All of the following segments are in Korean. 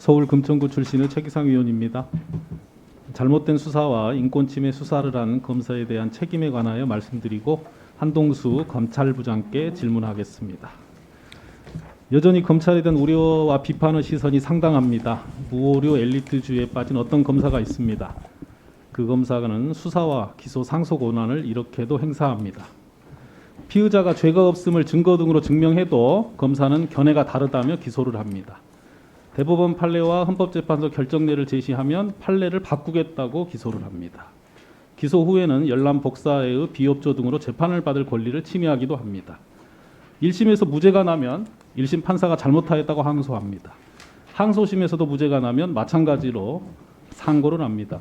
서울 금천구 출신의 최기상 의원입니다. 잘못된 수사와 인권침해 수사를 한 검사에 대한 책임에 관하여 말씀드리고 한동수 검찰부장께 질문하겠습니다. 여전히 검찰에 대한 우려와 비판의 시선이 상당합니다. 무오류 엘리트주의에 빠진 어떤 검사가 있습니다. 그 검사는 수사와 기소 상소 권한을 이렇게도 행사합니다. 피의자가 죄가 없음을 증거 등으로 증명해도 검사는 견해가 다르다며 기소를 합니다. 대법원 판례와 헌법재판소 결정례를 제시하면 판례를 바꾸겠다고 기소를 합니다. 기소 후에는 열람 복사의 비협조 등으로 재판을 받을 권리를 침해하기도 합니다. 1심에서 무죄가 나면 1심 판사가 잘못하였다고 항소합니다. 항소심에서도 무죄가 나면 마찬가지로 상고를 합니다.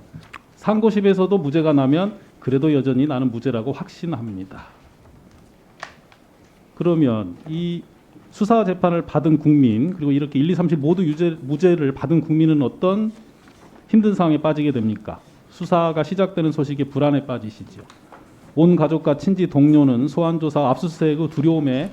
상고심에서도 무죄가 나면 그래도 여전히 나는 무죄라고 확신합니다. 그러면 이 수사 재판을 받은 국민, 그리고 이렇게 1, 2, 3심 모두 무죄를 받은 국민은 어떤 힘든 상황에 빠지게 됩니까? 수사가 시작되는 소식에 불안에 빠지시죠. 온 가족과 친지 동료는 소환조사 압수수색의 두려움에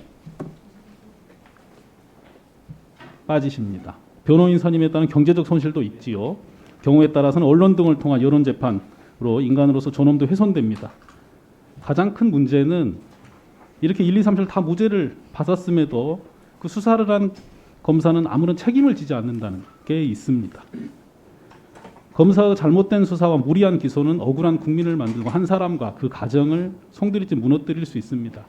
빠지십니다. 변호인 선임에 따른 경제적 손실도 있지요. 경우에 따라서는 언론 등을 통한 여론재판으로 인간으로서 존엄도 훼손됩니다. 가장 큰 문제는 이렇게 1, 2, 3심 다 무죄를 받았음에도 그 수사를 한 검사는 아무런 책임을 지지 않는다는 게 있습니다. 검사의 잘못된 수사와 무리한 기소는 억울한 국민을 만들고 한 사람과 그 가정을 송두리째 무너뜨릴 수 있습니다.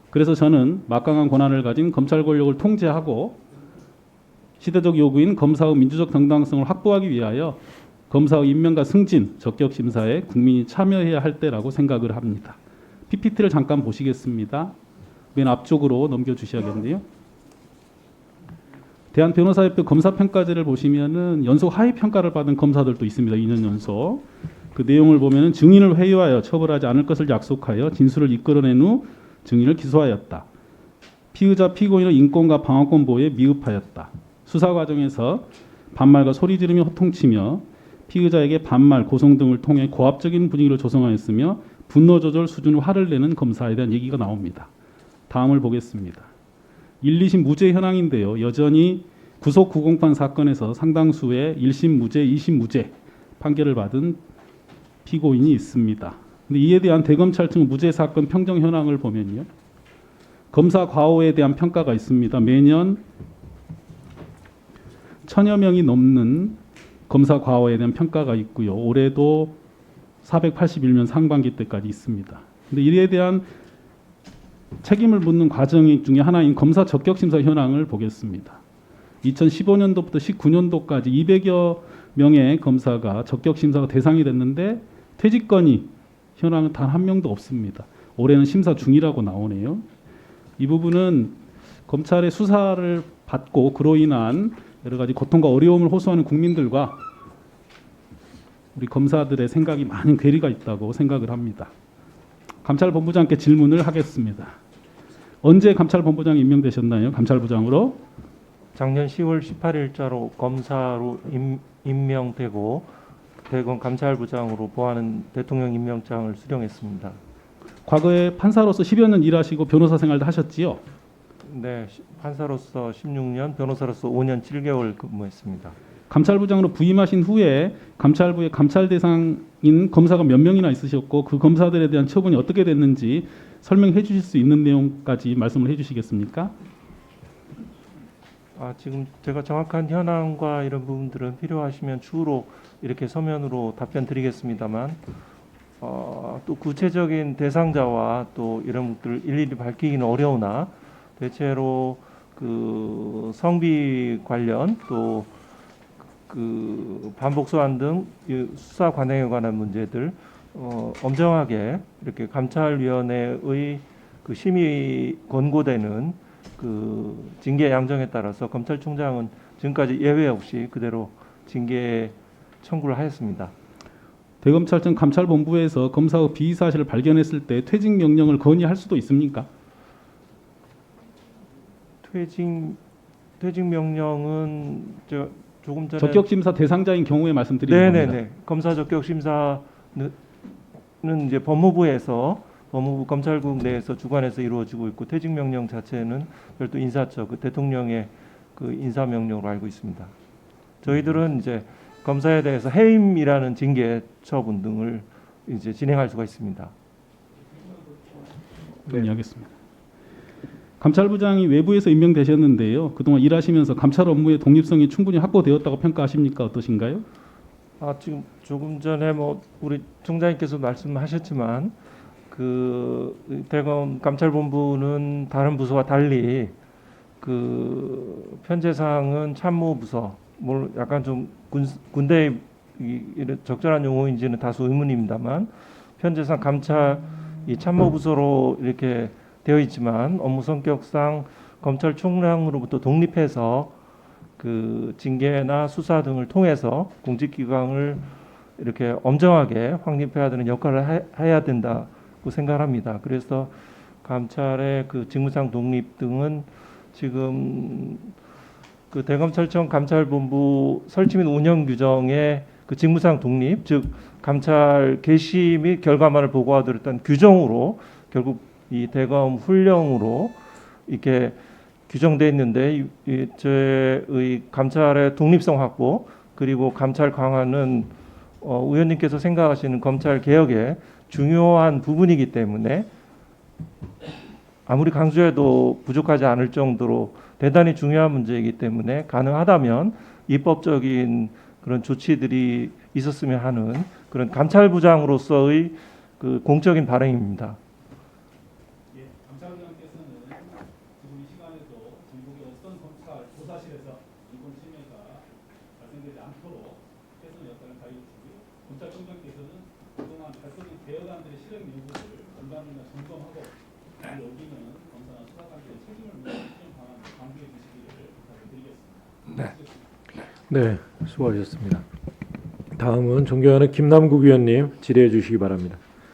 그래서 저는 막강한 권한을 가진 검찰 권력을 통제하고 시대적 요구인 검사의 민주적 정당성을 확보하기 위하여 검사의 임명과 승진, 적격 심사에 국민이 참여해야 할 때라고 생각을 합니다. PPT를 잠깐 보시겠습니다. 맨 앞쪽으로 넘겨주셔야겠네요. 대한변호사협회 검사평가제를 보시면은 연속 하위 평가를 받은 검사들도 있습니다. 2년 연속. 그 내용을 보면은 증인을 회유하여 처벌하지 않을 것을 약속하여 진술을 이끌어낸 후 증인을 기소하였다. 피의자 피고인의 인권과 방어권 보호에 미흡하였다. 수사 과정에서 반말과 소리 지르며 호통치며 피의자에게 반말, 고성 등을 통해 고압적인 분위기를 조성하였으며 분노 조절 수준으로 화를 내는 검사에 대한 얘기가 나옵니다. 다음을 보겠습니다. 1, 2심 무죄 현황인데요. 여전히 구속 구공판 사건에서 상당수의 1심 무죄, 2심 무죄 판결을 받은 피고인이 있습니다. 근데 이에 대한 대검찰청 무죄 사건 평정 현황을 보면요. 검사 과오에 대한 평가가 있습니다. 매년 1000여 명이 넘는 검사 과오에 대한 평가가 있고요. 올해도 481명 상반기 때까지 있습니다. 근데 이에 대한 책임을 묻는 과정 중에 하나인 검사 적격심사 현황을 보겠습니다. 2015년도부터 19년도까지 200여 명의 검사가 적격심사가 대상이 됐는데 퇴직건이 현황은 단 한 명도 없습니다. 올해는 심사 중이라고 나오네요. 이 부분은 검찰의 수사를 받고 그로 인한 여러 가지 고통과 어려움을 호소하는 국민들과 우리 검사들의 생각이 많은 괴리가 있다고 생각을 합니다. 감찰본부장께 질문을 하겠습니다. 언제 감찰본부장이 임명되셨나요? 감찰부장으로? 작년 10월 18일자로 검사로 임명되고 대검 감찰부장으로 보하는 대통령 임명장을 수령했습니다. 과거에 판사로서 10여 년 일하시고 변호사 생활도 하셨지요? 네, 판사로서 16년, 변호사로서 5년 7개월 근무했습니다. 감찰부장으로 부임하신 후에 감찰부의 감찰 대상인 검사가 몇 명이나 있으셨고 그 검사들에 대한 처분이 어떻게 됐는지 설명해 주실 수 있는 내용까지 말씀을 해 주시겠습니까? 지금 제가 정확한 현황과 이런 부분들은 필요하시면 추후로 이렇게 서면으로 답변 드리겠습니다만 또 구체적인 대상자와 또 이런 것들을 일일이 밝히기는 어려우나 대체로 그 성비 관련 또 그 반복 소환 등 수사 관행에 관한 문제들 엄정하게 이렇게 감찰위원회의 그 심의 권고되는 그 징계 양정에 따라서 검찰총장은 지금까지 예외 없이 그대로 징계 청구를 하였습니다. 대검찰청 감찰본부에서 검사의 비위 사실을 발견했을 때 퇴직 명령을 건의할 수도 있습니까? 퇴직 명령은 조금 전에 적격심사 대상자인 경우에 말씀드리는 겁니다. 네네네. 검사 적격 심사는 이제 법무부 검찰국 내에서 주관해서 이루어지고 있고 퇴직 명령 자체는 별도 인사처 그 대통령의 그 인사 명령으로 알고 있습니다. 저희들은 이제 검사에 대해서 해임이라는 징계 처분 등을 이제 진행할 수가 있습니다. 동의하겠습니다. 감찰부장이 외부에서 임명되셨는데요. 그동안 일하시면서 감찰 업무의 독립성이 충분히 확보되었다고 평가하십니까? 어떠신가요? 지금 조금 전에 뭐 우리 총장님께서 말씀하셨지만 그 대검 감찰본부는 다른 부서와 달리 그 편제상은 참모부서, 뭐 약간 좀 군대의 이런 적절한 용어인지는 다소 의문입니다만 편제상 감찰 이 참모부서로 이렇게 되어 있지만 업무 성격상 검찰총장으로부터 독립해서 그 징계나 수사 등을 통해서 공직기강을 이렇게 엄정하게 확립해야 되는 역할을 해야 된다고 생각합니다. 그래서 감찰의 그 직무상 독립 등은 지금 그 대검찰청 감찰본부 설치 및 운영 규정의 그 직무상 독립, 즉 감찰 개시 및 결과만을 보고하도록 했던 규정으로 결국 이 대검 훈령으로 이렇게 규정되어 있는데 저의 감찰의 독립성 확보 그리고 감찰 강화는 의원님께서 생각하시는 검찰 개혁의 중요한 부분이기 때문에 아무리 강조해도 부족하지 않을 정도로 대단히 중요한 문제이기 때문에 가능하다면 입법적인 그런 조치들이 있었으면 하는 그런 감찰부장으로서의 그 공적인 발행입니다. 감찰부장께서는 지금 이 시간에도 전국의 어떤 검찰 조사실에서 인권 침해가 발생되지 않도록 최선의 역할을 다해주시고요. 검찰총장께서는 그동안 발표된 개혁안들의 실행 여부를 공감이나 점검하고 여기는 검사나 수사관들의 책임을 묻는 실행 방안 강구해 주시기를 부탁드리겠습니다. 네, 수고하셨습니다. 다음은 존경하는 김남국 위원님 질의해 주시기 바랍니다.